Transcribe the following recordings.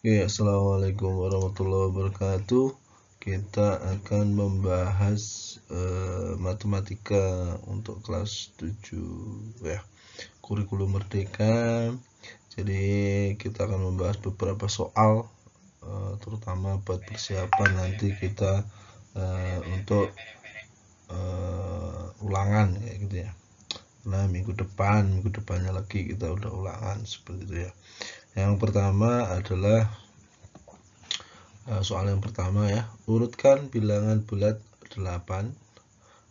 Oke, assalamualaikum warahmatullahi wabarakatuh. Kita akan membahas matematika untuk kelas 7 ya, kurikulum merdeka. Jadi kita akan membahas beberapa soal terutama buat persiapan nanti kita untuk ulangan kayak gitu ya. Nah, minggu depannya lagi kita udah ulangan seperti itu ya. Yang pertama adalah soal yang pertama ya, urutkan bilangan bulat 8,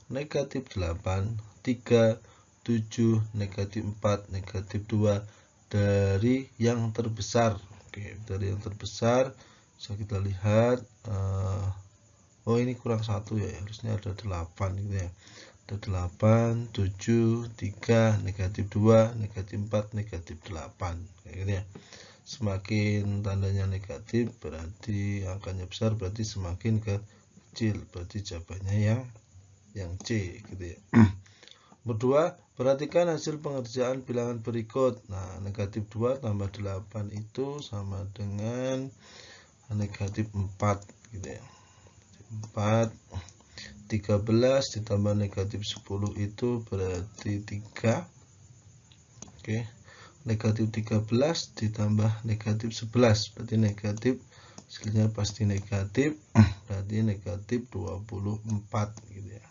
negatif 8, 3, 7, negatif 4, negatif 2 dari yang terbesar. Oke, dari yang terbesar bisa kita lihat oh ini kurang 1 ya, harusnya ada 8 gitu ya. Ada 8, 7, 3, negatif 2, negatif 4, negatif 8 kayak gitu ya. Semakin tandanya negatif berarti angkanya besar, berarti semakin kecil, berarti jawabannya yang C gitu ya. Kedua, perhatikan hasil pengerjaan bilangan berikut. Nah, negatif 2 tambah 8 itu sama dengan negatif 4 gitu ya. 4, 13 ditambah negatif 10 itu berarti 3. Oke, negatif 13 ditambah negatif 11 berarti negatif, hasilnya pasti negatif, berarti negatif 24 gitu ya.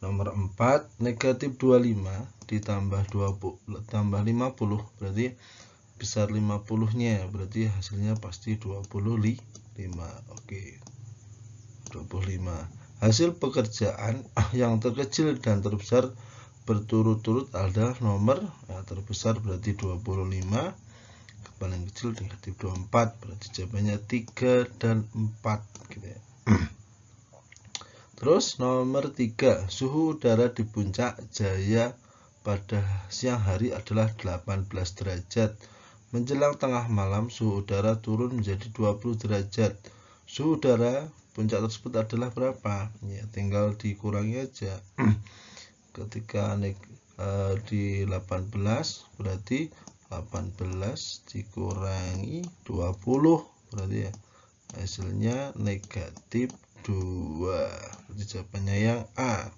Nomor 4, negatif 25 ditambah 20 tambah 50 berarti besar 50 nya, berarti hasilnya pasti 25. Oke, 25. Hasil pekerjaan yang terkecil dan terbesar berturut-turut adalah nomor terbesar berarti 25, paling kecil negatif 24, berarti jawabannya 3 dan 4 gitu ya. Terus nomor 3, suhu udara di Puncak Jaya pada siang hari adalah 18 derajat. Menjelang tengah malam suhu udara turun menjadi 20 derajat. Suhu udara puncak tersebut adalah berapa? Ya, tinggal dikurangi aja. Ketika di 18 berarti 18 dikurangi 20 berarti ya hasilnya negatif 2. Berarti jawabannya yang A.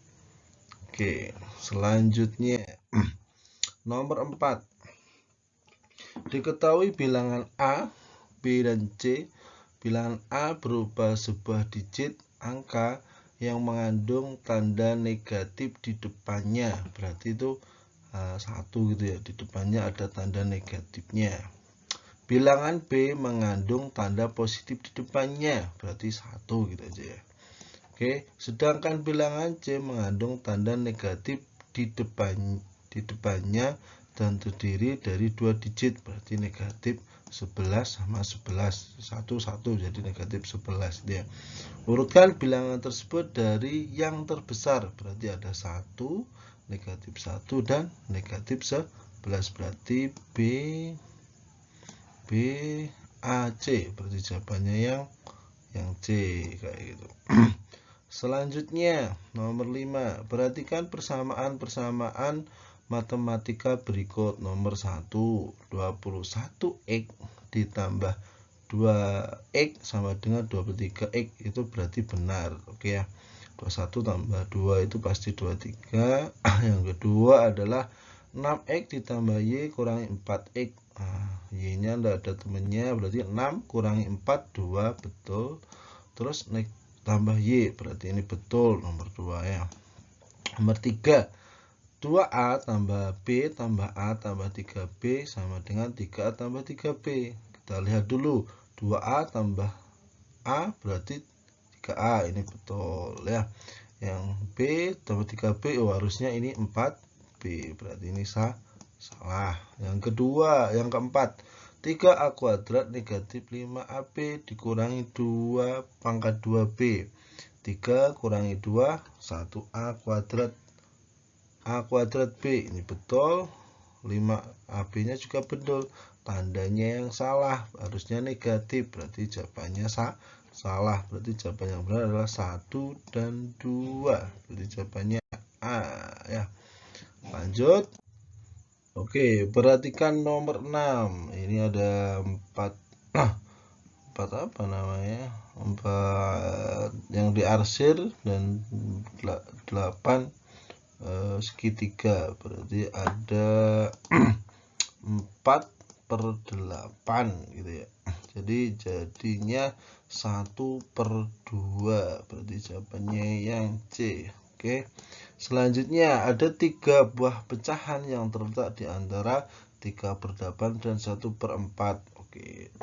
Oke, selanjutnya nomor 4. Diketahui bilangan A, B, dan C. Bilangan A berupa sebuah digit angka yang mengandung tanda negatif di depannya. Berarti itu 1 gitu ya. Di depannya ada tanda negatifnya. Bilangan B mengandung tanda positif di depannya. Berarti 1 gitu aja ya. Oke, sedangkan bilangan C mengandung tanda negatif di depannya dan terdiri dari 2 digit, berarti negatif 11 sama 11, 1 jadi negatif 11 ya. Urutkan bilangan tersebut dari yang terbesar, berarti ada 1, negatif 1 dan negatif 11, berarti B A C, berarti jawabannya yang C kayak gitu. Selanjutnya nomor 5, perhatikan persamaan-persamaan matematika berikut. Nomor 1, 21x ditambah 2x sama dengan 23x, itu berarti benar. Oke ya, 21 tambah 2 itu pasti 23. Yang kedua adalah 6x ditambah y kurangi 4x. Y nya tidak ada temennya, berarti 6 kurangi 4, 2, betul. Terus tambah y, berarti ini betul, nomor 2 ya. Nomor 3, 2a tambah b tambah a tambah 3b sama dengan 3a tambah 3b. Kita lihat dulu, 2a tambah a berarti 3a, ini betul ya. Yang b tambah 3b, harusnya ini 4b, berarti ini salah. Yang kedua, yang keempat, 3a kuadrat negatif 5ab dikurangi 2 pangkat 2b. 3 kurangi 2, 1a kuadrat a kuadrat b, ini betul. 5ab nya juga betul, tandanya yang salah, harusnya negatif, berarti jawabannya salah. Berarti jawaban yang benar adalah 1 dan 2, berarti jawabannya A ya. Lanjut. Oke, perhatikan nomor 6. Ini ada 4 apa namanya? 4 yang diarsir dan 8 segitiga. Berarti ada 4/8 gitu ya. Jadi jadinya 1/2, berarti jawabannya yang C. Oke. Selanjutnya ada 3 buah pecahan yang terletak di antara 3/8 dan 1/4. Oke.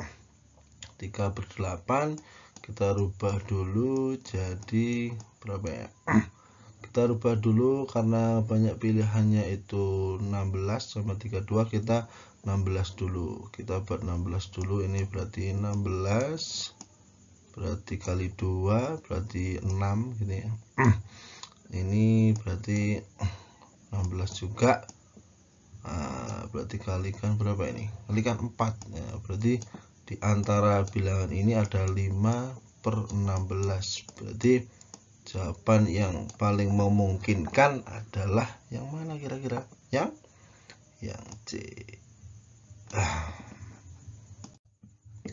3/8 kita rubah dulu jadi berapa ya? Kita rubah dulu karena banyak pilihannya, itu 16 sama 32, kita 16 dulu. Kita buat 16 dulu, ini berarti 16 berarti kali 2 berarti 6 gitu ya. Ini berarti 16 juga. Berarti kalikan berapa ini? Kalikan 4 ya, berarti di antara bilangan ini ada 5/16. Berarti jawaban yang paling memungkinkan adalah yang mana kira-kira? Yang C.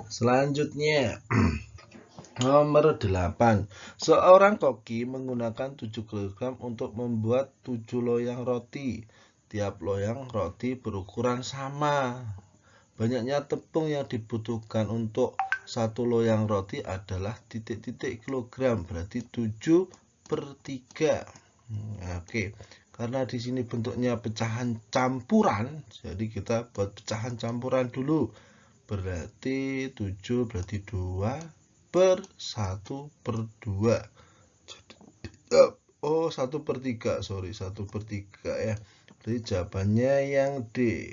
Selanjutnya nomor 8. Seorang koki menggunakan 7 kg untuk membuat 7 loyang roti. Tiap loyang roti berukuran sama. Banyaknya tepung yang dibutuhkan untuk 1 loyang roti adalah titik-titik kilogram, berarti 7/3. Oke, karena di sini bentuknya pecahan campuran, jadi kita buat pecahan campuran dulu. Berarti 7 berarti 2/1/2. Oh, 1/3, sorry, 1/3 ya. Jadi jawabannya yang D.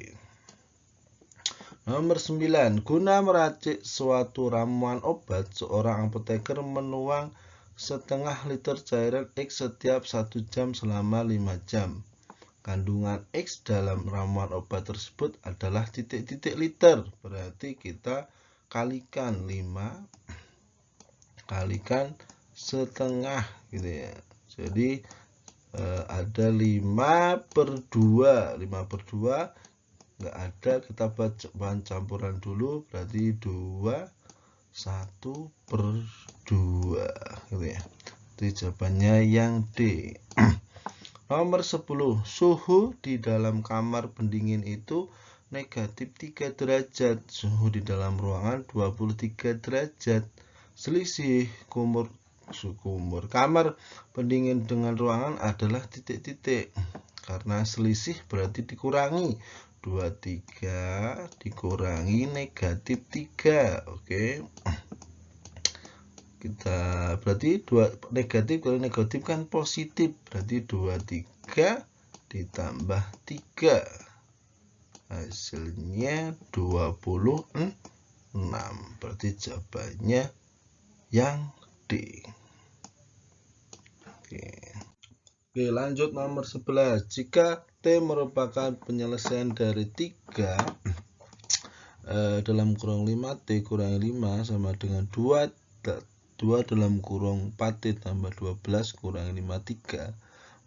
Nomor 9. Guna meracik suatu ramuan obat, seorang apoteker menuang setengah liter cairan X setiap 1 jam selama 5 jam. Kandungan X dalam ramuan obat tersebut adalah titik-titik liter. Berarti kita kalikan 5 kalikan setengah gitu ya. Jadi ada 5/2. 5/2 nggak ada, kita buat bahan campuran dulu, berarti 1/2 gitu ya. Jadi jawabannya yang D. Nomor 10. Suhu di dalam kamar pendingin itu negatif 3 derajat. Suhu di dalam ruangan 23 derajat. Selisih kumur kamar pendingin dengan ruangan adalah titik-titik. Karena selisih berarti dikurangi. 23 dikurangi negatif 3. Oke. Kita berarti negatif kali negatif kan positif, berarti 23 ditambah 3 hasilnya 26. Berarti jawabannya yang D. Oke, lanjut nomor 11. Jika T merupakan penyelesaian dari 3 dalam kurung 5T kurangi 5 sama dengan 2 dalam kurung 4T tambah 12 kurangi 53,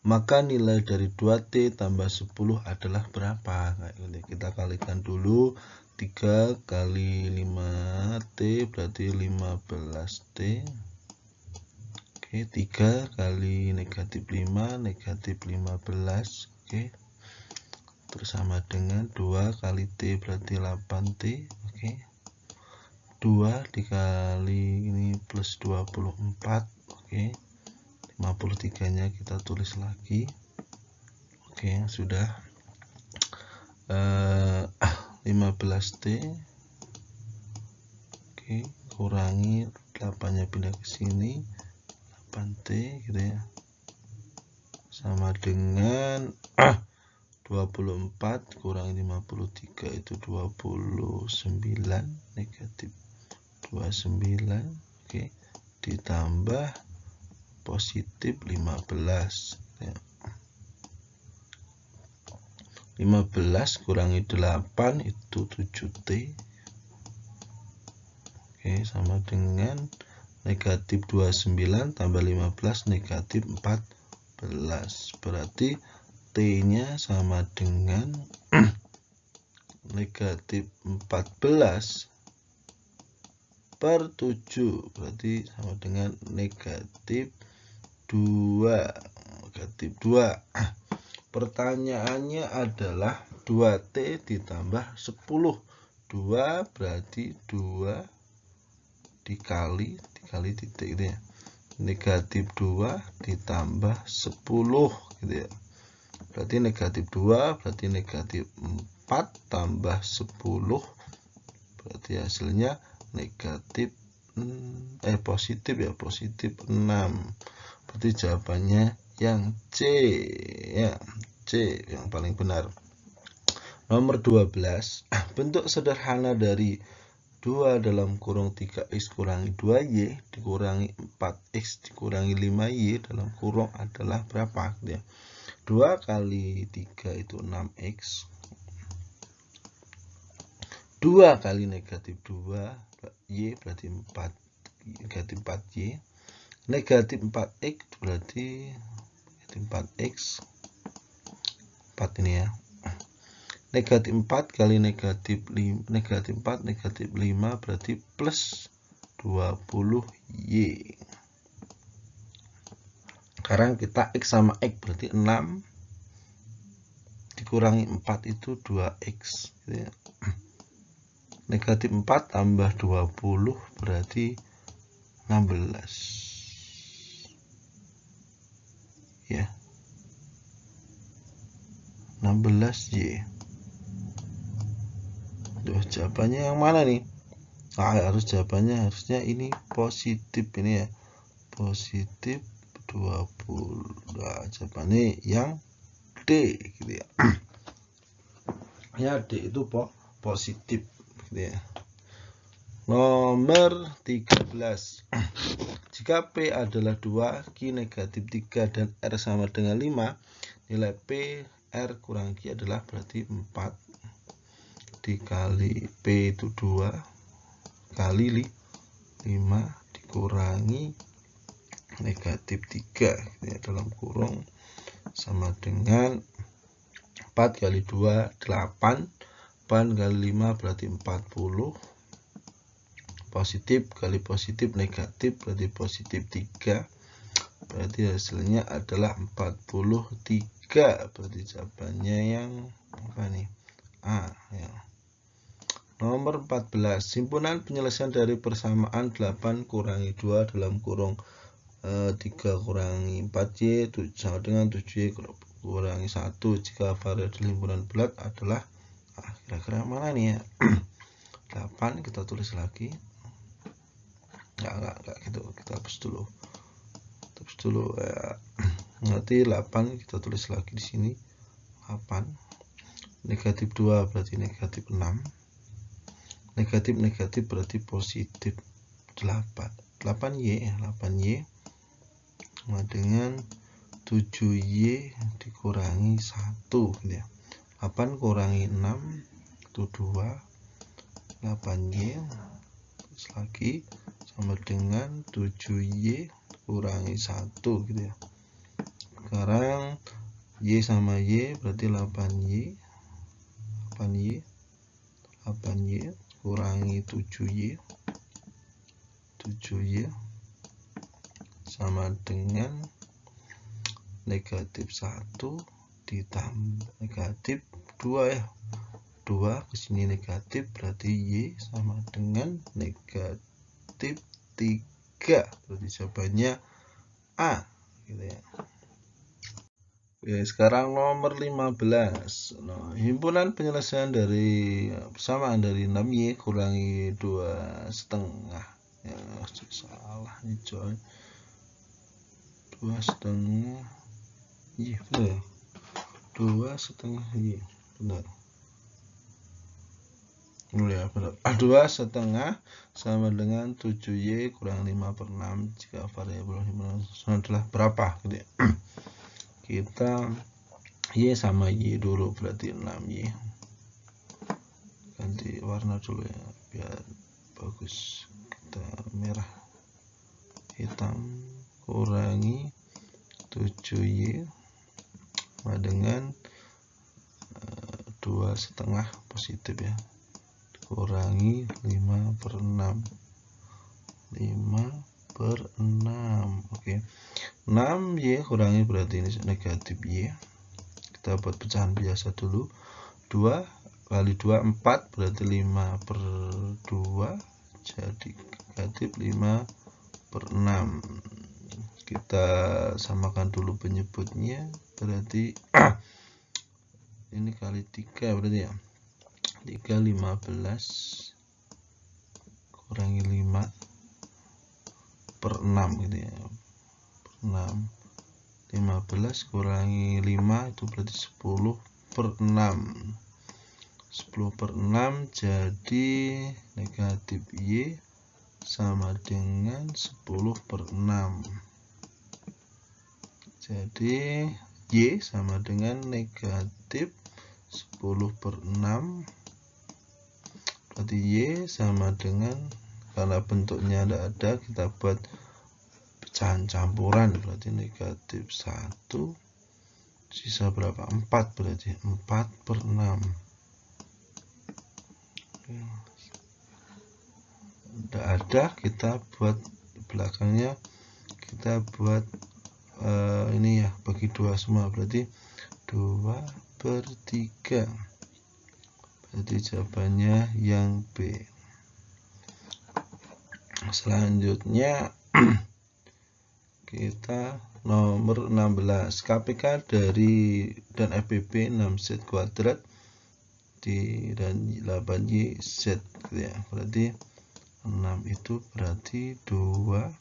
maka nilai dari 2T tambah 10 adalah berapa? Nah, ini kita kalikan dulu. 3 kali 5T berarti 15T. Oke, 3 kali negatif 5 negatif 15. Oke, terus sama dengan 2 kali T berarti 8T. Oke, 2 dikali ini plus 24. Oke, 53 nya kita tulis lagi. Oke, sudah 15T. Oke, kurangi 8 nya pindah ke sini, 8T gitu ya, sama dengan 24 kurangi 53 itu 29 negatif 29. Oke, ditambah positif 15 ya. 15 kurangi 8 itu 7T. Oke, sama dengan negatif 29 tambah 15 negatif 14. Berarti T nya sama dengan negatif 14 per 7, berarti sama dengan negatif 2. Negatif 2. Pertanyaannya adalah 2T ditambah 10. 2 berarti 2 dikali titik gitu ya. Negatif 2 ditambah 10 gitu ya. Berarti negatif 2 berarti negatif 4 tambah 10. Berarti hasilnya negatif positif ya, positif 6. Berarti jawabannya yang C ya, C yang paling benar. Nomor 12. Bentuk sederhana dari 2 dalam kurung 3x kurangi 2y dikurangi 4x dikurangi 5y dalam kurung adalah berapa ya? 2 kali 3 itu 6x. 2 kali negatif 2y berarti 4, negatif 4y. Negatif 4x berarti negatif 4x 4 ini ya. Negatif 4 kali negatif 5, negatif 4 negatif 5 berarti plus 20y. Sekarang kita x sama x berarti 6 dikurangi 4 itu 2x gitu ya. Negatif 4 tambah 20 berarti 16 ya, 16y. Duh, jawabannya yang mana nih? Harus jawabannya harusnya ini positif ini ya, positif 20. Nah, jawabannya yang D gitu ya. Ya, D itu positif gitu ya. Nomor 13. Jika P adalah 2, Q negatif 3 dan R sama dengan 5, nilai P R kurang Q adalah berarti 4 dikali P itu 2 kali 5 dikurangi negatif 3 gitu ya, dalam kurung sama dengan 4 kali 2 8, 8 kali 5 berarti 40, positif kali positif negatif berarti positif 3, berarti hasilnya adalah 43. Berarti jawabannya yang apa nih? A ya. Nomor 14. Simpulan penyelesaian dari persamaan 8 kurangi 2 dalam kurung 3 kurangi 4Y sama dengan 7Y kurangi 1 jika variabel himpunan bulat adalah kira-kira mana nih ya? 8 kita tulis lagi. Enggak gitu, kita hapus dulu ya. Nanti 8 kita tulis lagi di sini 8, negatif 2 berarti negatif 6, negatif berarti positif 8Y sama dengan 7Y dikurangi 1 gitu ya. 8 kurangi 6 itu 2, 8Y terus lagi sama dengan 7Y kurangi 1 gitu ya. Sekarang Y sama Y berarti 8Y kurangi 7Y sama dengan negatif 1 ditambah negatif 2 ya. 2 kesini negatif berarti Y sama dengan negatif 3. Berarti jawabannya A gitu ya. Oke, sekarang nomor 15. Nah, himpunan penyelesaian dari persamaan dari 6Y kurangi 2,5. Ya, salah nih coy. 2,5 Y benar ya? 2,5 Y benar. Ya, benar. 2,5 sama dengan 7Y kurang 5/6 jika variabel himpunan adalah berapa gitu ya. Kita Y sama Y dulu berarti 6Y. Ganti warna dulu ya biar bagus. Kita merah hitam kurangi 7Y sama dengan 2,5 positif ya, kurangi 5/6. 5/6. Oke. 6Y kurangi berarti ini negatif Y. Kita buat pecahan biasa dulu. 2 kali 2 4 berarti 5/2 jadi negatif 5/6. Kita samakan dulu penyebutnya berarti ini kali 3 berarti ya. 3 15 kurangi 5/6 gitu ya. 6 15 kurangi 5 itu berarti 10/6. 10/6 jadi negatif Y sama dengan 10/6. Jadi Y sama dengan negatif 10/6. Berarti Y sama dengan, karena bentuknya ada, kita buat pecahan campuran berarti negatif 1 sisa berapa? 4 berarti 4/6. Udah ada, kita buat belakangnya, kita buat ini ya, bagi 2 semua berarti 2/3. Berarti jawabannya yang B. Selanjutnya kita nomor 16. KPK dari dan FBB 6 Z kuadrat dan 8Y Z gitu ya. Berarti 6 itu berarti 2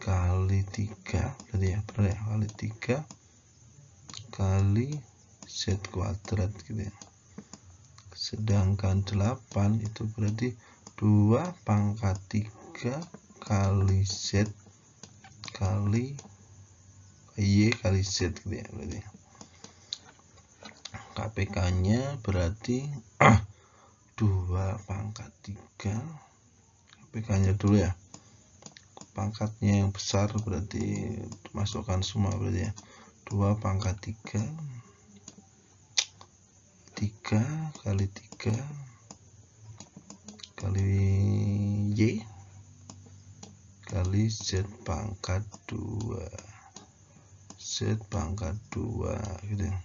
kali 3 berarti ya, benar ya, kali 3 kali Z kuadrat gitu ya. Sedangkan 8 itu berarti 2 pangkat 3 kali Z kali Y kali Z gitu ya, berarti KPK-nya berarti 2 pangkat 3, KPK-nya dulu ya, pangkatnya yang besar berarti masukkan semua berarti ya, 2 pangkat 3 kali 3 kali Y kali Z pangkat 2 Z pangkat 2 gitu ya.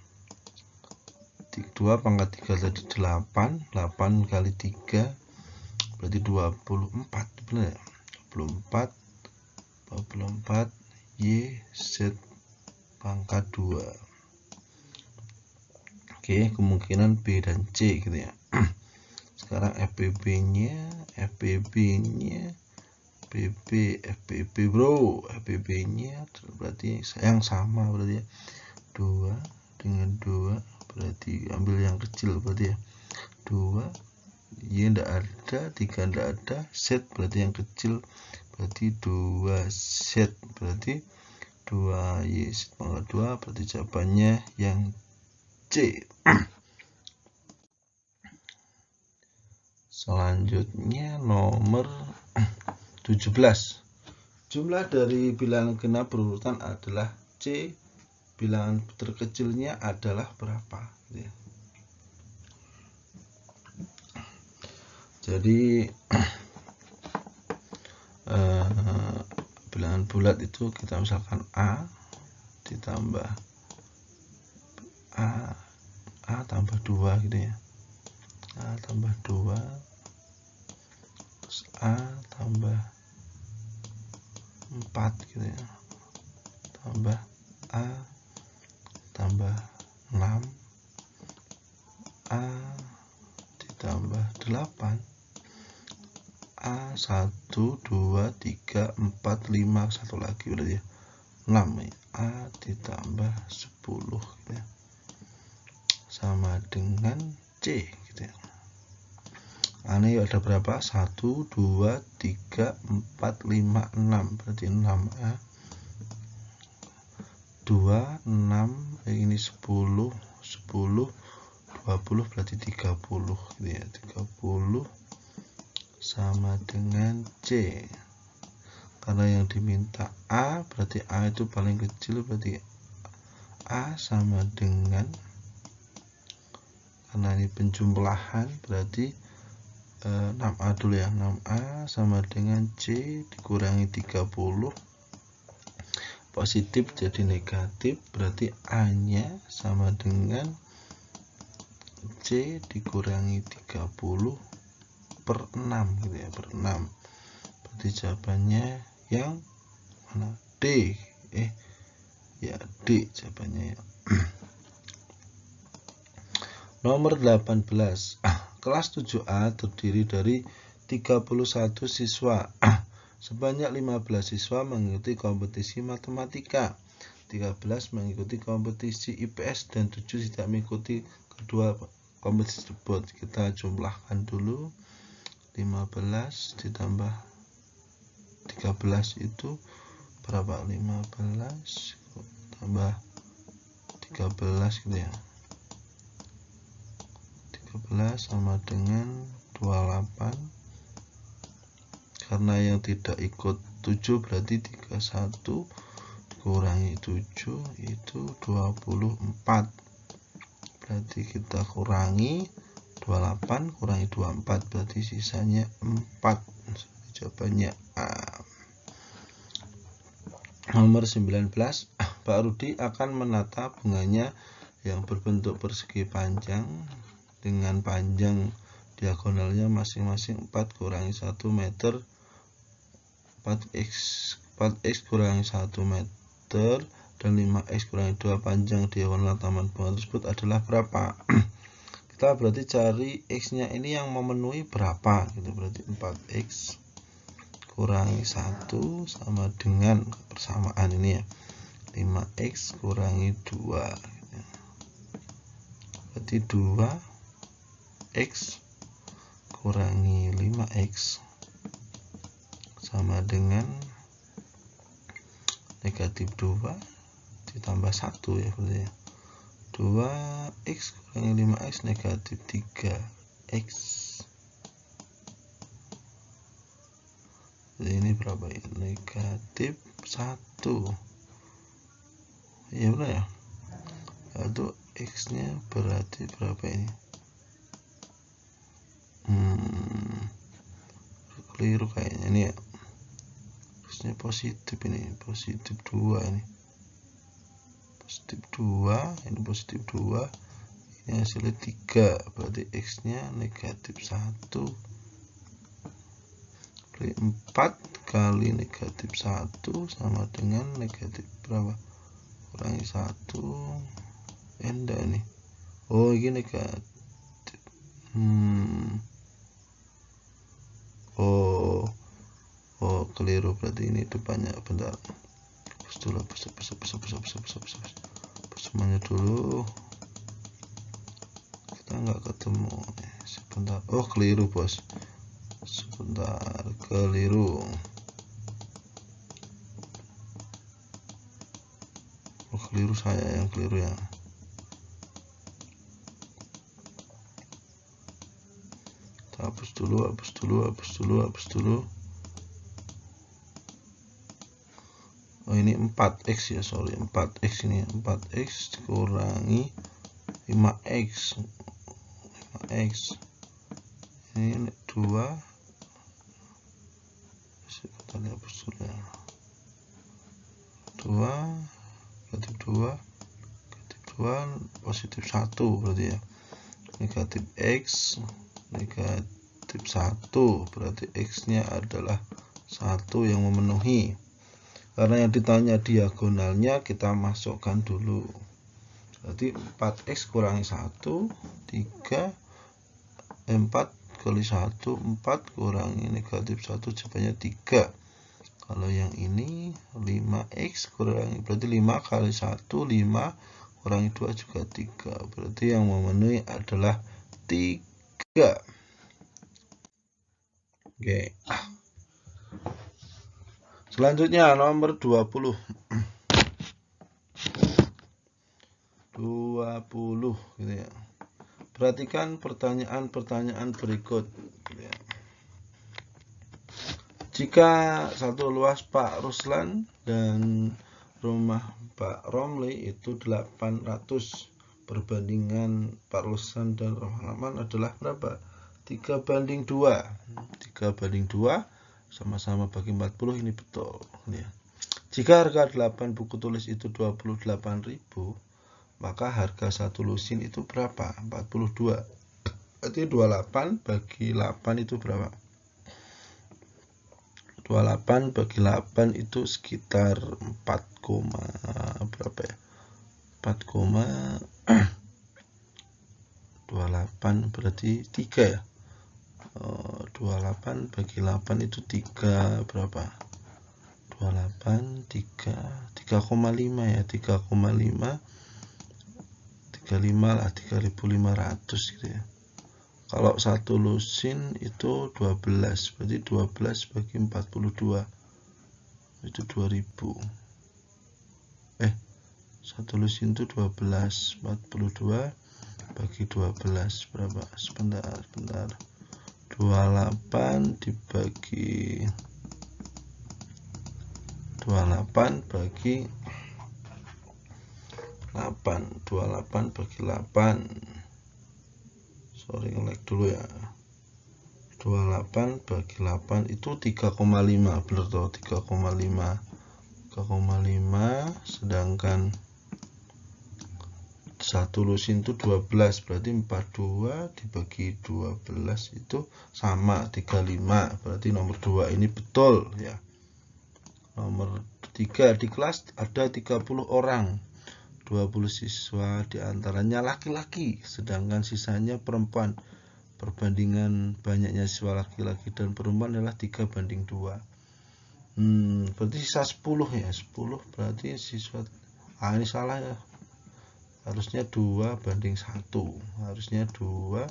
2 pangkat 3 tadi 8 kali 3 berarti 24, benar ya, 24 Y Z pangkat 2. Oke, kemungkinan B dan C gitu ya. Sekarang FPB-nya FPB bro, FPB-nya berarti yang sama berarti ya, 2 dengan 2 berarti ambil yang kecil berarti ya, 2 Y enggak ada, 3 enggak ada, Z berarti yang kecil berarti 2 Z berarti 2 Y Z pangkat 2 berarti jawabannya yang C. Selanjutnya nomor 17. Jumlah dari bilangan genap berurutan adalah C, bilangan terkecilnya adalah berapa? Jadi bilangan bulat itu kita misalkan A ditambah A tambah 2 gitu ya, A tambah 2 terus A tambah 4 gitu ya, tambah A tambah 6 A ditambah 8 A 1 2 3 4 5 satu lagi berarti ya 6 ya. A ditambah 10 gitu ya, sama dengan C gitu ya. A ini ada berapa? 1 2 3 4 5 6 berarti 6A 2 6 ini 10 20 berarti 30 gitu ya, 30 sama dengan C. Karena yang diminta A berarti A itu paling kecil, berarti A sama dengan, karena ini penjumlahan berarti 6A dulu ya, 6A sama dengan C dikurangi 30, positif jadi negatif berarti A nya sama dengan C dikurangi 30 per 6 gitu ya, per 6 berarti jawabannya yang mana? D. Ya D jawabannya ya. Nomor 18. Kelas 7A terdiri dari 31 siswa. Sebanyak 15 siswa mengikuti kompetisi matematika, 13 mengikuti kompetisi IPS, dan 7 tidak mengikuti kedua kompetisi tersebut. Kita jumlahkan dulu. 15 ditambah 13 itu berapa? 15 tambah 13 gitu ya, 13 sama dengan 28, karena yang tidak ikut 7 berarti 31 dikurangi 7 itu 24, berarti kita kurangi 28 kurangi 24 berarti sisanya 4, jawabannya A. Nomor 19. Pak Rudi akan menata bunganya yang berbentuk persegi panjang dengan panjang diagonalnya masing-masing 4 kurangi 1 meter, 4x kurangi 1 meter, dan 5x kurangi 2. Panjang diagonal taman bunga tersebut adalah berapa? Kita berarti cari x nya ini yang memenuhi berapa gitu, berarti 4x kurangi 1 sama dengan persamaan ini ya, 5x kurangi 2. Berarti 2x kurangi 5x sama dengan negatif 2 ditambah 1 ya, berarti ya. 2x kurangi 5x negatif 3x. Jadi ini berapa ya? Negatif 1. Ya benar ya. Lalu x nya berarti berapa ini? Keliru kayaknya ini ya. Harusnya positif ini, positif 2 ini. Positif 2, ini positif 2. Ini hasilnya 3, berarti x nya negatif 1. 4 kali negatif 1 sama dengan negatif berapa? Kurangi 1. Enggak nih. Oh, ini negatif. Oh, keliru, berarti ini depannya. Bentar. Hapus dulu, hapus semuanya dulu. Kita nggak ketemu. Sebentar. Oh, keliru, bos. Sebentar, keliru. Oh, keliru, saya yang keliru ya. Hapus dulu. Oh, ini 4x ya, sorry, 4x ini, 4x kurangi 5x. Ini 2. Kita lihat hapus dulu ya. 2 negatif 2 positif 1 berarti ya. Negatif x negatif 1 berarti x nya adalah 1 yang memenuhi. Karena yang ditanya diagonalnya, kita masukkan dulu. Berarti 4x kurangi 1 3, 4 kali 1 4 kurangi negatif 1 jawabannya 3. Kalau yang ini 5x kurangi, berarti 5 kali 1 5 kurangi 2 juga 3. Berarti yang memenuhi adalah 3. Oke. Selanjutnya nomor 20. 20 gitu ya. Perhatikan pertanyaan-pertanyaan berikut gitu ya. Jika satu luas Pak Ruslan dan rumah Pak Romli itu 800, perbandingan Pak Ruslan dan rumah Rahman adalah berapa? 3:2. 3:2 sama-sama bagi 40, ini betul ya. Jika harga 8 buku tulis itu 28.000, maka harga satu lusin itu berapa? 42. Berarti 28 bagi 8 itu berapa? 28 bagi 8 itu sekitar 4, berapa ya? 4,28 berarti 3 ya. 28 bagi 8 itu 3 berapa? 28 3,5 ya, 3,5 35 lah, 3.500 gitu ya. Kalau satu lusin itu 12, berarti 12 bagi 42 itu 2000. Satu lusin itu 12, 42 bagi 12 berapa? Sebentar. 28 dibagi 28 bagi 8. 28 bagi 8. Sorry, nge-lag dulu ya. 28 bagi 8 itu 3,5, bener toh, 3,5. Sedangkan satu lusin itu 12, berarti 42 dibagi 12 itu sama 35. Berarti nomor 2 ini betul ya. Nomor 3, di kelas ada 30 orang, 20 siswa diantaranya laki-laki, sedangkan sisanya perempuan. Perbandingan banyaknya siswa laki-laki dan perempuan adalah 3:2. Berarti sisa 10 ya. 10 berarti siswa ini salah ya. Harusnya 2:1. Harusnya 2:1.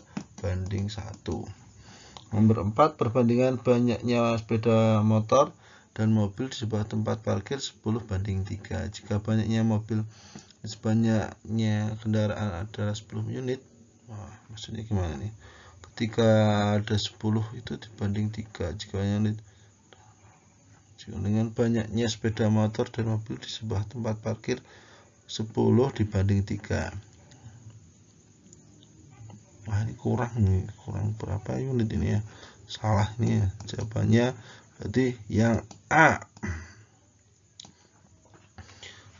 Nomor 4, perbandingan banyaknya sepeda motor dan mobil di sebuah tempat parkir 10:3. Jika banyaknya mobil sebanyaknya kendaraan adalah 10 unit. Wah, maksudnya gimana nih? Ketika ada 10 itu dibanding 3, jika unit dengan banyaknya sepeda motor dan mobil di sebuah tempat parkir 10 dibanding 3. Wah, ini kurang berapa unit ini ya? Salah ini ya. Jawabannya berarti yang A.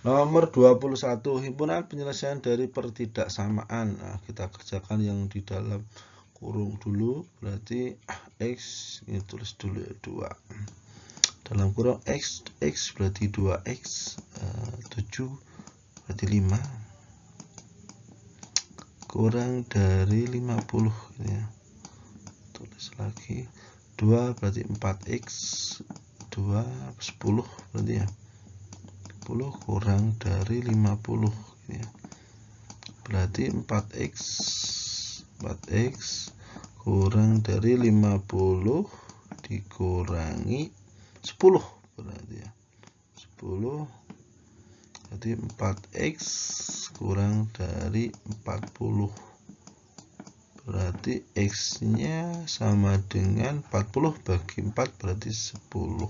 Nomor 21, himpunan penyelesaian dari pertidaksamaan. Nah, kita kerjakan yang di dalam kurung dulu, berarti X, ini tulis dulu ya, 2. Dalam kurung X berarti 2X, 7 berarti 5, kurang dari 50 ya. Tulis lagi 2 berarti 4X, 2 10 berarti ya. 10 kurang dari 50 ya. Berarti 4X kurang dari 50 dikurangi 10 berarti ya. 10 berarti 4X kurang dari 40. Berarti X nya sama dengan 40 bagi 4 berarti 10.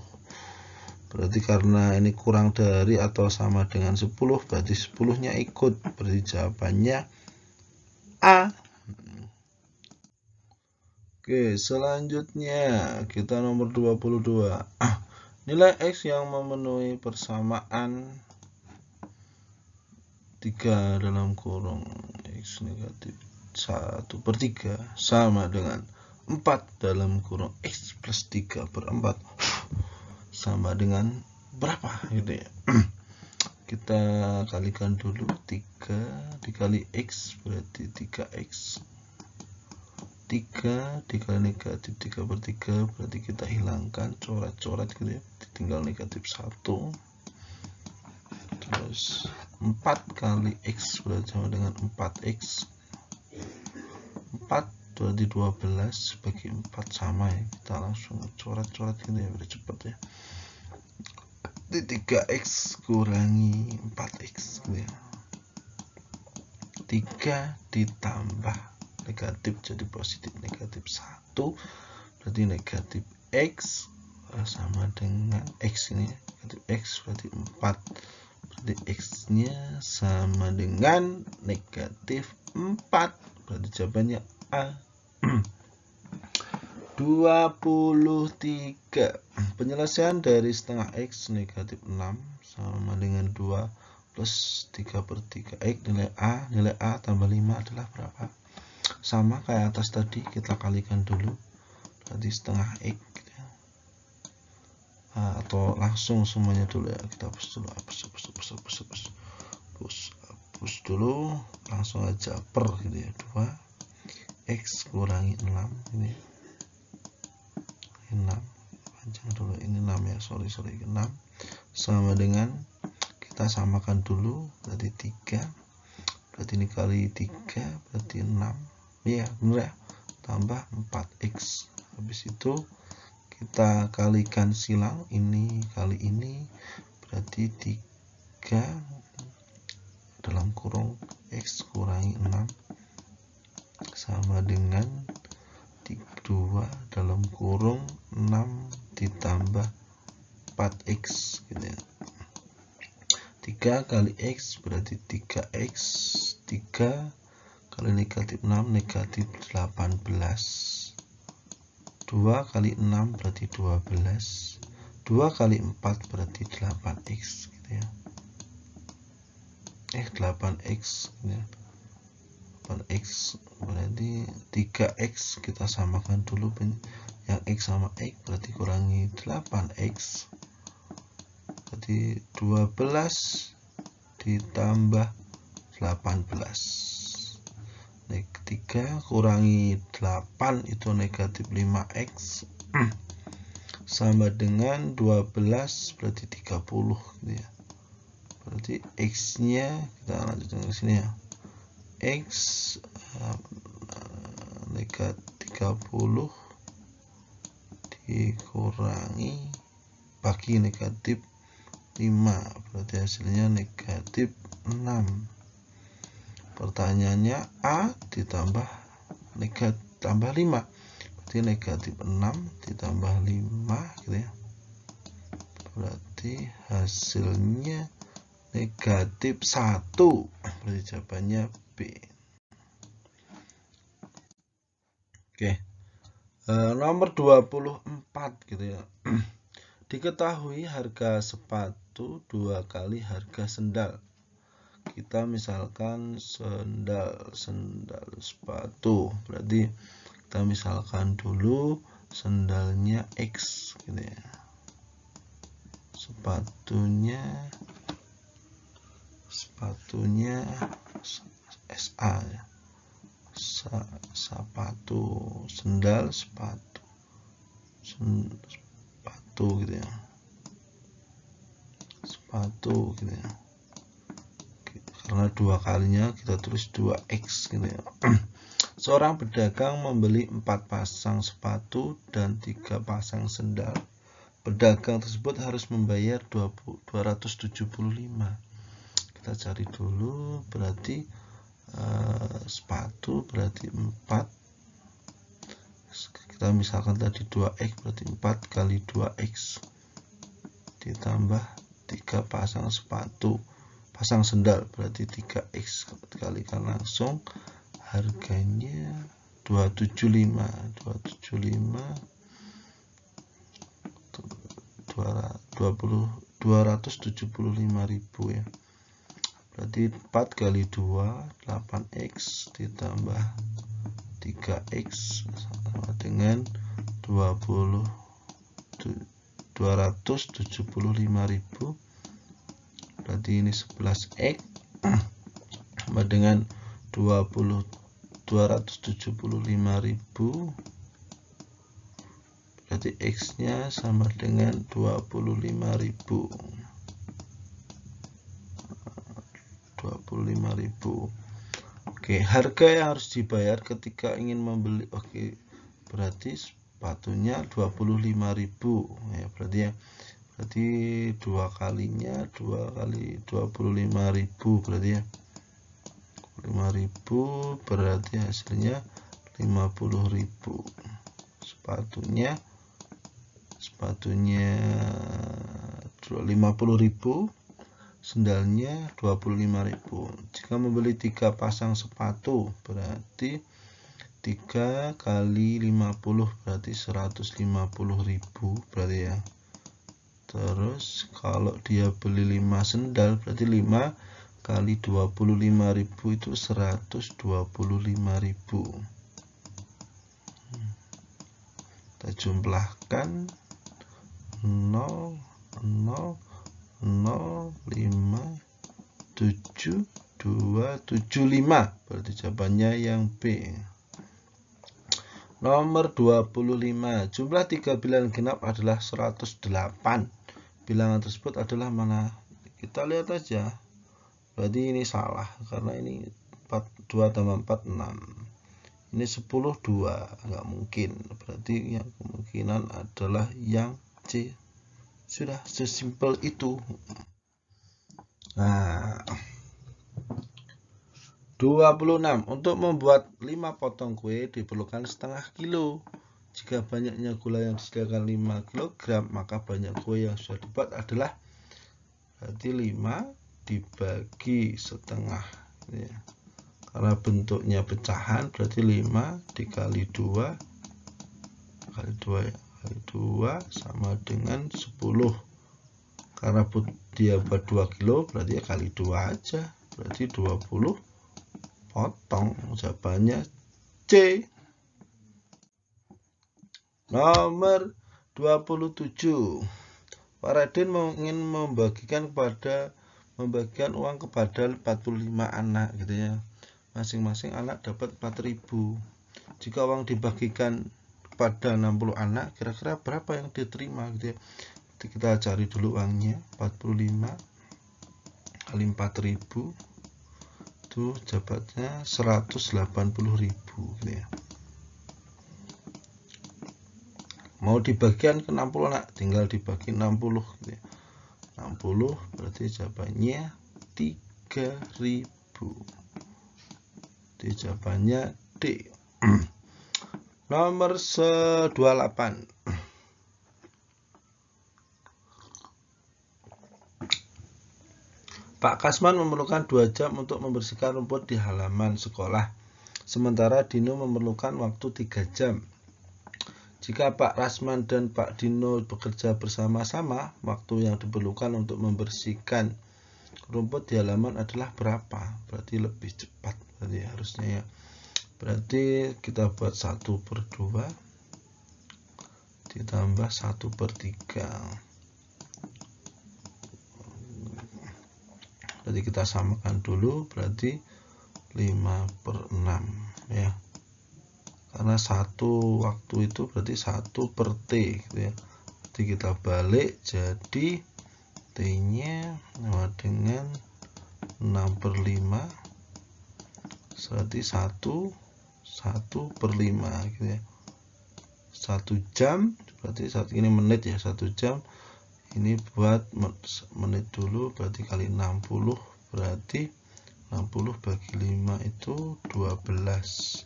Berarti karena ini kurang dari atau sama dengan 10, berarti 10 nya ikut. Berarti jawabannya A. Oke, selanjutnya kita nomor 22. Nilai X yang memenuhi persamaan 3 dalam kurung X negatif 1/3 sama dengan 4 dalam kurung X plus 3/4 sama dengan berapa gitu ya. Kita kalikan dulu. 3 dikali X berarti 3X. 3 dikali negatif 3/3 berarti kita hilangkan coret-coret gitu ya, tinggal negatif 1. Terus 4 kali X berarti sama dengan 4X. 4 berarti 12 bagi 4 sama ya, kita langsung coret-coret gitu ya biar cepet ya. 3X kurangi 4X gitu ya. 3 ditambah negatif jadi positif, negatif 1 berarti negatif X sama dengan X ini, negatif X berarti 4, berarti X nya sama dengan negatif 4, berarti jawabannya A. 23, penyelesaian dari setengah X negatif 6 sama dengan 2 plus 3/3 X. Nilai A tambah 5 adalah berapa? Sama kayak atas tadi, kita kalikan dulu, berarti setengah X gitu ya. Atau langsung semuanya dulu ya, kita hapus dulu, hapus dulu, langsung aja per gitu ya. 2X kurangi 6 ini 6, panjang dulu ini 6 ya, sorry 6 sama dengan, kita samakan dulu, berarti 3, berarti ini kali 3 berarti 6 ya, bener ya, tambah 4X. Habis itu kita kalikan silang, ini kali ini berarti 3 dalam kurung X kurangi 6 sama dengan 2 dalam kurung 6 ditambah 4X gitu ya. 3 kali X berarti 3X, 3 kali negatif 6 negatif 18, 2 kali 6 berarti 12, 2 kali 4 berarti 8X gitu ya. 8X gitu ya. 8X berarti 3X kita samakan dulu, yang X sama X berarti kurangi 8X, berarti 12 ditambah 18. 3 kurangi 8 itu negatif 5X sama dengan 12 berarti 30 gitu ya. Berarti X-nya kita lanjutkan ke sini ya. X negatif 30 dikurangi bagi negatif 5 berarti hasilnya negatif 6. Pertanyaannya A ditambah tambah 5 berarti negatif 6 ditambah 5 gitu ya. Berarti hasilnya negatif 1. Berarti jawabannya B. Oke. Nomor 24 gitu ya. Diketahui harga sepatu 2 kali harga sendal. Kita misalkan sendal sepatu, berarti kita misalkan dulu sendalnya X gitu ya. Sepatunya SA ya. Sepatu gitu ya. Sepatu gitu ya. Karena 2 kalinya kita tulis 2X gitu ya. Seorang pedagang membeli 4 pasang sepatu dan 3 pasang sendal. Pedagang tersebut harus membayar 275. Kita cari dulu, berarti sepatu berarti 4. Kita misalkan tadi 2X berarti 4 kali 2X ditambah 3 pasang sepatu, pasang sendal berarti 3X, kalikan langsung, harganya 275 275.000 ya. Berarti 4 kali 2 8X ditambah 3X sama dengan 275.000. Berarti ini 11X sama dengan 275.000. Berarti X-nya sama dengan 25.000. Oke, harga yang harus dibayar ketika ingin membeli. Oke, berarti sepatunya 25.000 ya, berarti 2 kalinya 2 kali 25.000 berarti ya 5.000, berarti hasilnya 50.000. Sepatunya 50.000, sendalnya 25.000. Jika membeli 3 pasang sepatu berarti 3 kali 50 berarti 150.000 berarti ya. Terus kalau dia beli 5 sendal berarti 5 kali 25.000 itu 125.000. Kita jumlahkan 0,05725, berarti jawabannya yang B. Nomor 25, jumlah 3 bilangan genap adalah 108. Bilangan tersebut adalah mana? Kita lihat aja. Berarti ini salah karena ini 2 tambah 4 6. Ini 10 2, enggak mungkin. Berarti yang kemungkinan adalah yang C. Sudah sesimpel itu. Nah, 26. Untuk membuat 5 potong kue diperlukan setengah kilo. Jika banyaknya gula yang disediakan 5 kg, maka banyak kue yang sudah dibuat adalah berarti 5 dibagi setengah ya. Karena bentuknya pecahan berarti 5 dikali 2 kali 2 sama dengan 10. Karena dia buat 2 kilo berarti ya kali 2 aja, berarti 20 potong. Jawabannya C. Nomor 27. Pak Raden ingin membagikan uang kepada 45 anak gitu ya. Masing-masing anak dapat 4.000. Jika uang dibagikan kepada 60 anak, kira-kira berapa yang diterima gitu ya. Jadi kita cari dulu uangnya. 45 kali 4.000 itu dapatnya 180.000 gitu ya. Mau dibagikan ke 60 anak, tinggal dibagi 60 gitu ya. 60 berarti jawabannya 3.000. Jadi jawabannya D. Nomor 28. Pak Kasman memerlukan 2 jam untuk membersihkan rumput di halaman sekolah, sementara Dino memerlukan waktu 3 jam. Jika Pak Rasman dan Pak Dino bekerja bersama-sama, waktu yang diperlukan untuk membersihkan rumput di halaman adalah berapa? Berarti lebih cepat, berarti harusnya ya. Berarti kita buat 1/2 ditambah 1/3. Berarti kita samakan dulu, berarti 5/6 ya. Karena satu waktu itu berarti 1/T gitu ya. Jadi kita balik, jadi T-nya sama dengan 6/5, berarti 1/5 gitu ya. 1 jam berarti ini menit ya, 1 jam ini buat menit dulu, berarti kali 60, berarti 60 bagi 5 itu 12,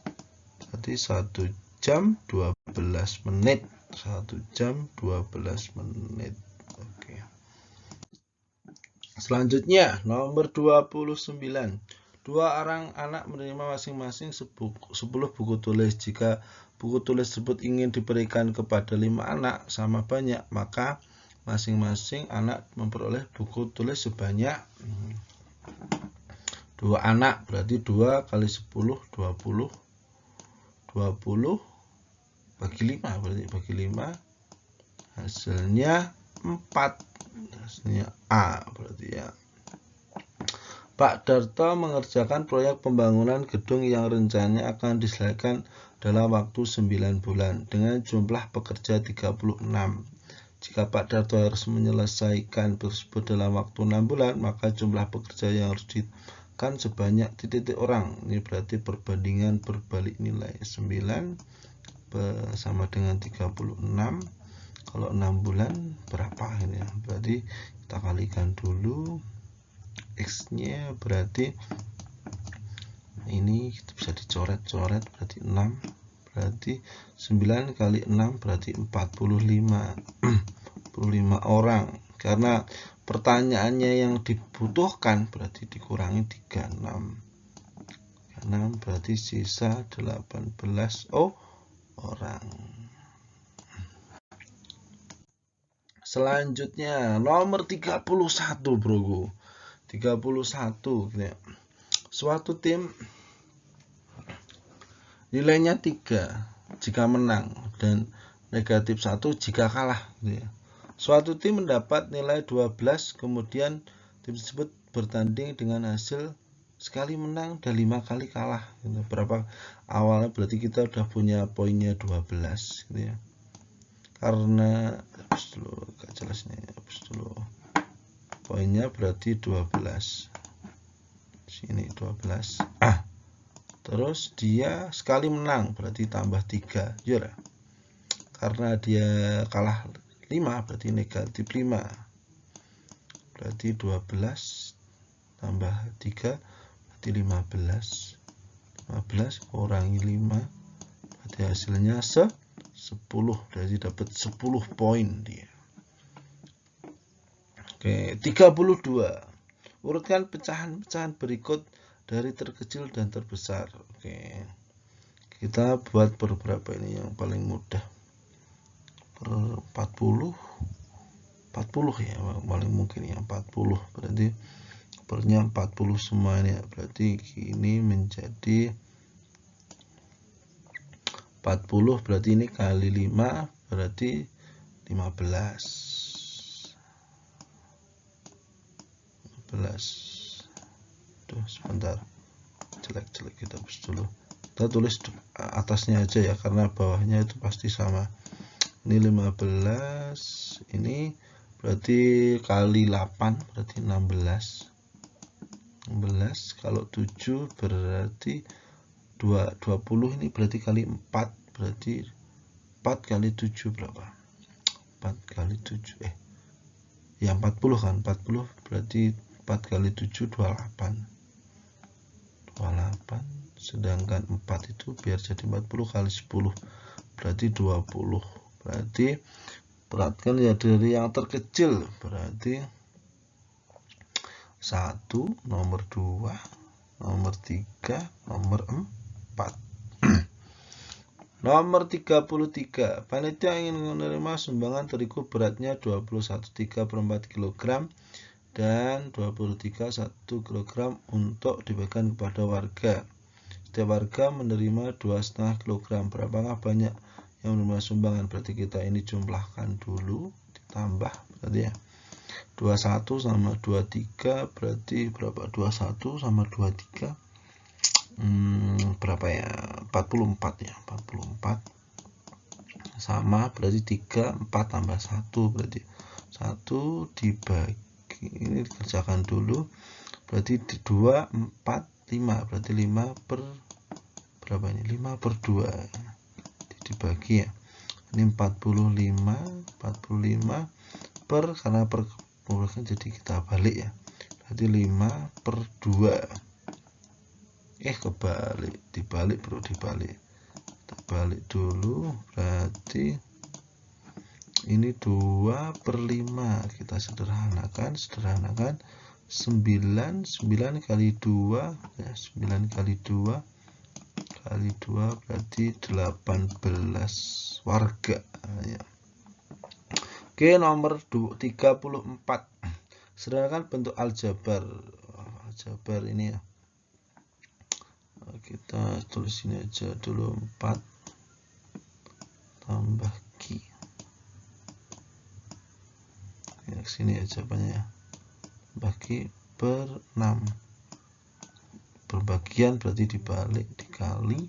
berarti 1 jam 12 menit. 1 jam 12 menit. Oke. Selanjutnya nomor 29. 2 orang anak menerima masing-masing 10 buku tulis. Jika buku tulis tersebut ingin diberikan kepada 5 anak sama banyak, maka masing-masing anak memperoleh buku tulis sebanyak 2 anak, berarti 2 kali 10 20 bagi 5, berarti bagi 5 hasilnya 4, hasilnya A berarti ya. Pak Darto mengerjakan proyek pembangunan gedung yang rencananya akan diselesaikan dalam waktu 9 bulan dengan jumlah pekerja 36. Jika Pak Darto harus menyelesaikan tersebut dalam waktu 6 bulan, maka jumlah pekerja yang harus kan sebanyak titik orang. Ini berarti perbandingan berbalik nilai. 9 sama dengan 36. Kalau 6 bulan berapa ini ya? Berarti kita kalikan dulu. X-nya berarti ini bisa dicoret-coret, berarti 6, berarti 9 kali 6 berarti 45 orang. Karena pertanyaannya yang dibutuhkan berarti dikurangi 36 berarti sisa 18 orang. Selanjutnya nomor 31 bro. 31 gitu ya. Suatu tim nilainya 3 jika menang dan negatif 1 jika kalah gitu ya. Suatu tim mendapat nilai 12, kemudian tim tersebut bertanding dengan hasil sekali menang dan 5 kali kalah gitu. Berapa awalnya berarti kita udah punya poinnya 12 gitu ya. Karena hapus dulu, gak jelas nih, hapus dulu. Poinnya berarti 12. Sini 12. Terus dia sekali menang berarti tambah 3. Ya. Karena dia kalah 5 berarti negatif 5. Berarti 12 tambah 3 berarti 15. 15 kurangi 5 berarti hasilnya 10. Berarti dapat 10 poin dia. Oke, 32. Urutkan pecahan-pecahan berikut dari terkecil dan terbesar. Oke. Kita buat beberapa ini yang paling mudah. Per 40 ya, paling mungkin ya 40. Berarti pernya 40 semuanya. Berarti ini menjadi 40, berarti ini kali 5 berarti 15. Tuh sebentar, jelek kita hapus dulu. Kita tulis atasnya aja ya, karena bawahnya itu pasti sama. Ini 15, ini berarti kali 8 berarti 16. 16 kalau 7 berarti 20, ini berarti kali 4, berarti 4 kali 7 berapa? 4 kali 7 ya 40 kan, 40 berarti 4 kali 7 28, sedangkan 4 itu biar jadi 40 kali 10 berarti 20. Berarti perhatikan ya, dari yang terkecil berarti 1, nomor 2, nomor 3, nomor 4. Nomor 33, panitia ingin menerima sumbangan terigu beratnya 21,3/4 kg dan 23,1 kg untuk dibagikan kepada warga. Setiap warga menerima 2,5 kg. Berapakah banyak yang menerima sumbangan? Berarti kita ini jumlahkan dulu, ditambah berarti ya. 21 sama 23 berarti berapa? 21 sama 23 berapa ya? 44 ya, 44 sama berarti 3, 4 tambah 1 berarti 1 dibagi, ini dikerjakan dulu, berarti 2, 4, 5 berarti 5 per berapa ini? 5 per 2 dibagi ya, ini 45 per, karena per jadi kita balik ya, berarti 5 per 2 kebalik, dibalik bro, dibalik dulu, berarti ini 2 per 5, kita sederhanakan 9 kali 2 ya, 9 kali 2 berarti 18 warga ya. Oke, nomor 34, sederhanakan bentuk aljabar ini ya. Kita tulis ini aja dulu, 4 tambah Q ya, sini aja banyak ya, bagi per 6, berbagian berarti dibalik, dikali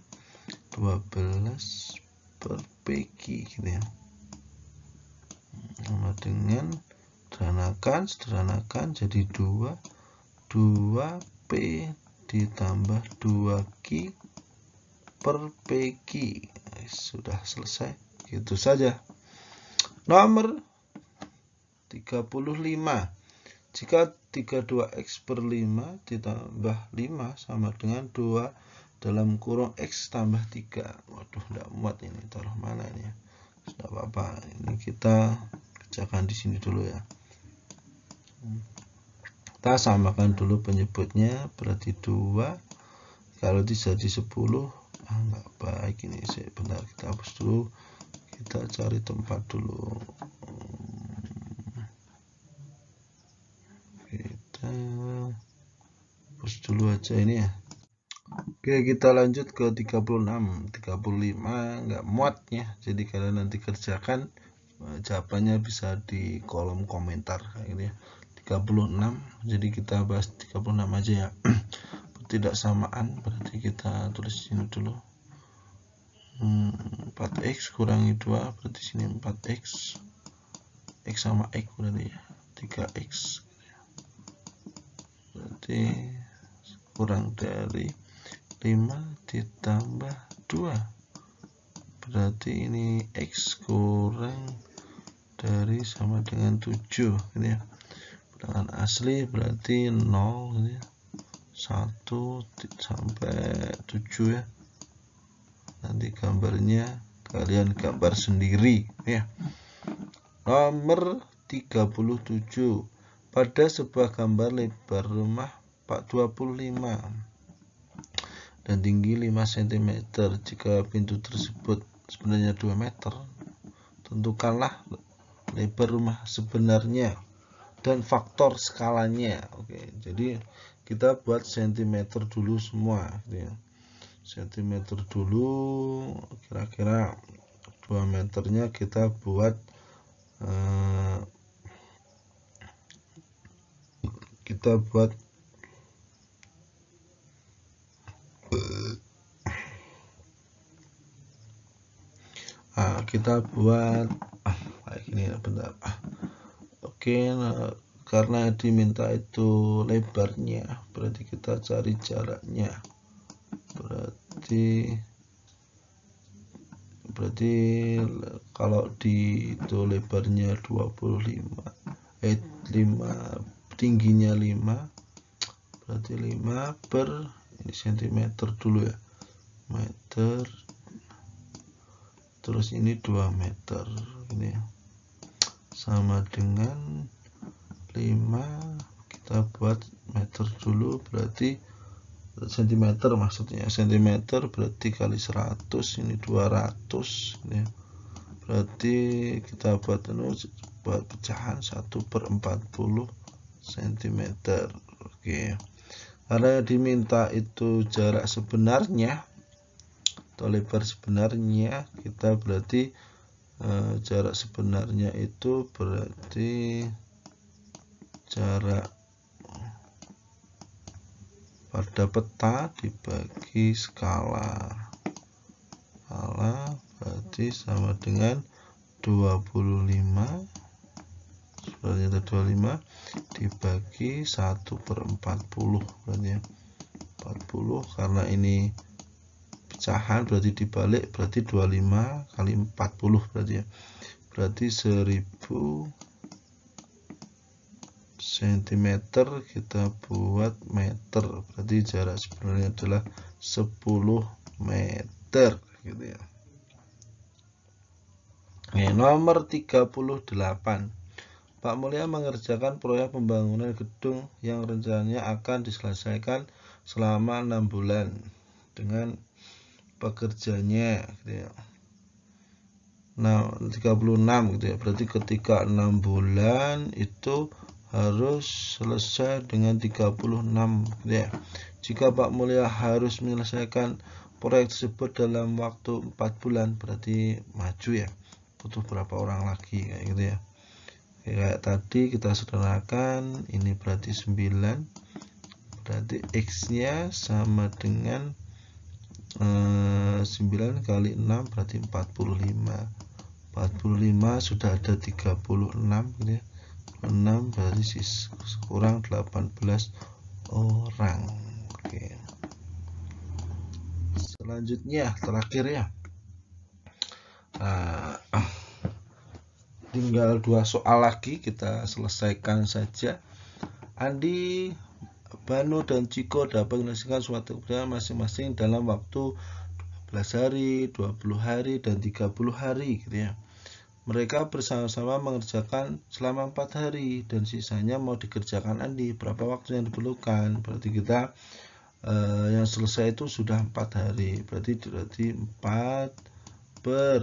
12 per PQ gitu ya, sama dengan sederhanakan jadi 2P ditambah 2Q per PQ. Sudah selesai, gitu saja. Nomor 35, jika 32x per 5 ditambah 5 sama dengan 2 dalam kurung x tambah 3. Waduh, enggak muat ini, taruh mana ini ya? Tidak apa-apa, ini kita kerjakan di sini dulu ya. Kita samakan dulu penyebutnya, berarti 2 kalau jadi 10 enggak baik ini. Bentar, kita hapus dulu, kita cari tempat dulu, kita hapus dulu aja ini ya. Oke, kita lanjut ke 36, 35 enggak muat ya, jadi kalian nanti kerjakan, jawabannya bisa di kolom komentar kayak gitu ya. 36, jadi kita bahas 36 aja ya. Ketidaksamaan berarti kita tulis sini dulu, 4x kurangi 2 berarti sini 4x, x sama x berarti ya 3x, berarti kurang dari 5 ditambah 2 berarti ini x kurang dari sama dengan 7 gitu ya. Bilangan asli berarti 0 gitu ya. 1 sampai 7 ya. Nanti gambarnya kalian gambar sendiri ya. Nomor 37, pada sebuah gambar lebar rumah 25 dan tinggi 5 cm, jika pintu tersebut sebenarnya 2 meter, tentukanlah lebar rumah sebenarnya dan faktor skalanya. Oke, jadi kita buat cm dulu semua gitu ya. Cm dulu, kira-kira 2 meternya kita buat Nah, kita buat kayak gini, bentar. Oke, nah, karena diminta itu lebarnya, berarti kita cari jaraknya. Berarti kalau di itu lebarnya 25, 5, tingginya 5, berarti 5 per ini cm dulu ya, meter, terus ini 2 meter, ini sama dengan 5, kita buat meter dulu, berarti cm maksudnya, cm berarti kali 100, ini 200 ya. Berarti kita buat pecahan 1/40 cm. Oke, karena diminta itu jarak sebenarnya atau lebar sebenarnya, kita berarti jarak sebenarnya itu berarti jarak pada peta dibagi skala berarti sama dengan 25, sebenarnya 25 dibagi 1/40, berarti 40, karena ini pecahan berarti dibalik, berarti 25 kali 40 berarti ya, berarti 1000 cm kita buat meter, berarti jarak sebenarnya adalah 10 meter gitu ya. Nomor 38. Pak Mulya mengerjakan proyek pembangunan gedung yang rencananya akan diselesaikan selama 6 bulan dengan pekerjanya gitu ya. Nah, 36 gitu ya. Berarti ketika 6 bulan itu harus selesai dengan 36 gitu ya. Jika Pak Mulya harus menyelesaikan proyek tersebut dalam waktu 4 bulan, berarti maju ya. Butuh berapa orang lagi kayak gitu ya. Kayak tadi kita sederhanakan, ini berarti 9, berarti X nya sama dengan 9 kali 6 berarti 45. 45 sudah ada 36 gitu ya. 6 berarti kurang 18 orang. Oke, selanjutnya terakhir ya. Tinggal 2 soal lagi, kita selesaikan saja. Andi, Banu, dan Ciko dapat menyelesaikan suatu pekerjaan masing-masing dalam waktu 12 hari, 20 hari, dan 30 hari gitu ya. Mereka bersama-sama mengerjakan selama 4 hari dan sisanya mau dikerjakan Andi. Berapa waktu yang diperlukan? Berarti kita yang selesai itu sudah 4 hari. Berarti 4 per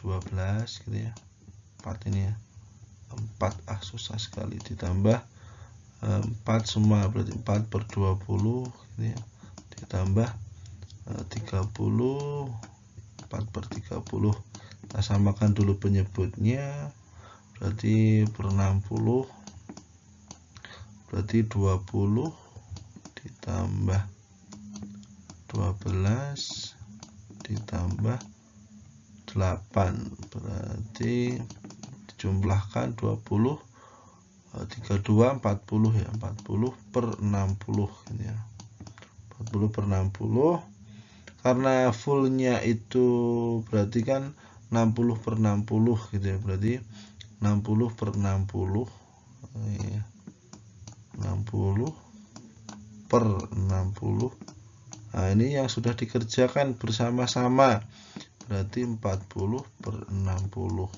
12 gitu ya. 4 ini ya. 4 susah sekali, ditambah 4 semua, berarti 4 per 20 gitu ya. Ditambah 30, 4 per 30. Kita samakan dulu penyebutnya, berarti per 60, berarti 20 ditambah 12 ditambah 8, berarti dijumlahkan 20, 32, 40 ya, 40 per 60 ini ya. 40 per 60, karena fullnya itu berarti kan 60 per 60 gitu ya, berarti 60 per 60, 60 per 60. Nah, ini yang sudah dikerjakan bersama-sama, berarti 40 per 60,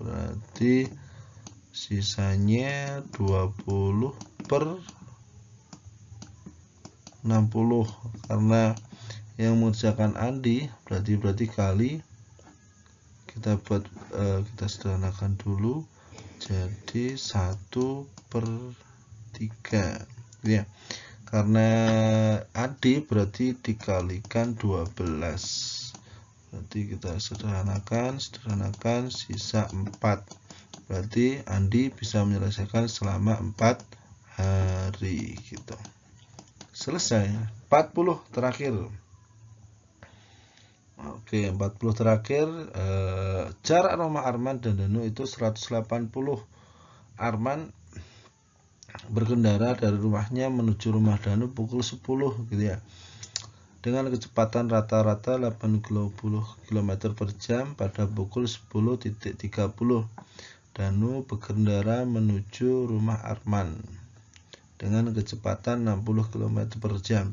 berarti sisanya 20 per 60, karena yang mengerjakan Andi berarti kali, kita buat kita sederhanakan dulu, jadi 1/3 ya, karena Andi berarti dikalikan 12, berarti kita sederhanakan sisa 4, berarti Andi bisa menyelesaikan selama 4 hari gitu. Selesai. 40 terakhir. Oke, 40 terakhir. Jarak rumah Arman dan Danu itu 180. Arman berkendara dari rumahnya menuju rumah Danu pukul 10 gitu ya, dengan kecepatan rata-rata 80 km per jam pada pukul 10.30. Danu berkendara menuju rumah Arman dengan kecepatan 60 km per jam.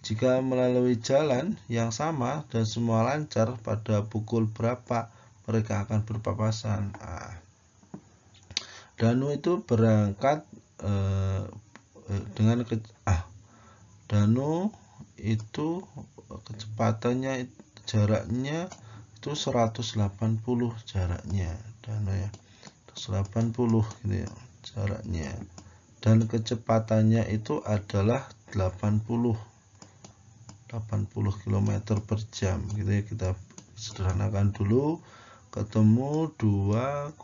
Jika melalui jalan yang sama dan semua lancar, pada pukul berapa mereka akan berpapasan? Danu itu berangkat Danu itu kecepatannya, jaraknya itu 180 jaraknya, Danu ya, 180 gitu ya jaraknya, dan kecepatannya itu adalah 80 km per jam gitu ya. Kita sederhanakan dulu, ketemu 2,25.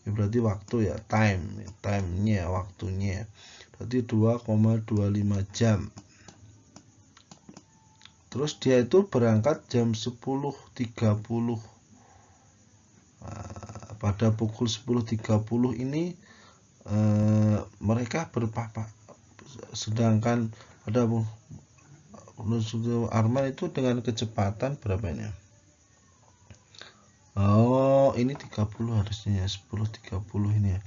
Ini berarti waktu ya, time-nya, waktunya. Berarti 2,25 jam. Terus dia itu berangkat jam 10.30. Pada pukul 10.30 ini mereka berpapak. Sedangkan pada Arman itu dengan kecepatan berapa ini? Oh, ini 30 harusnya, 10.30 ini ya.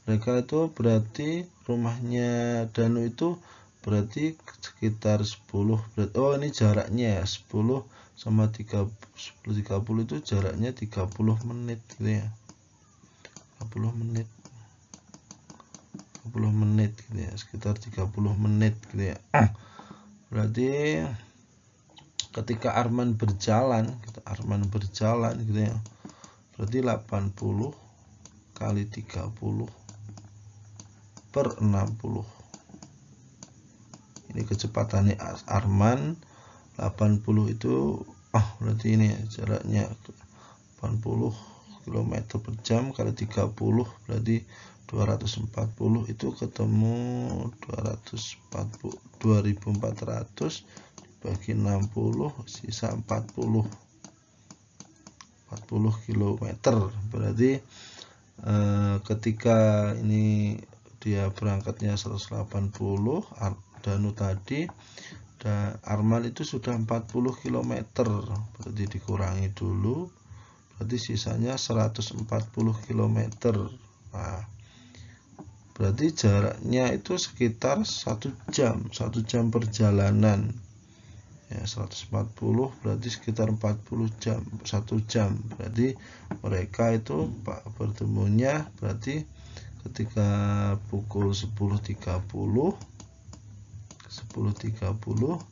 Mereka itu berarti rumahnya Danu itu berarti sekitar 10. Oh, ini jaraknya ya, 10 sama 10.30 itu jaraknya 30 menit gitu ya. 30 menit gitu ya, sekitar 30 menit gitu ya. Berarti ketika Arman berjalan gitu ya, berarti 80 kali 30 per 60. Ini kecepatannya Arman 80 itu berarti ini ya, jaraknya 80 km per jam kali 30 berarti 240, itu ketemu 2400 dibagi 60 sisa 40 km. Berarti ketika ini dia berangkatnya 180, Danu tadi, dan Arman itu sudah 40 km, berarti dikurangi dulu, berarti sisanya 140 km. Nah, berarti jaraknya itu sekitar 1 jam perjalanan ya. 140 berarti sekitar 40 jam, 1 jam. Berarti mereka itu bertemunya berarti ketika pukul 10.30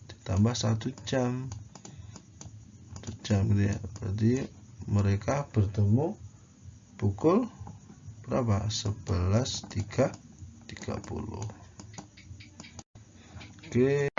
ditambah 1 jam gitu ya. Berarti mereka bertemu pukul berapa? 11.30. Oke.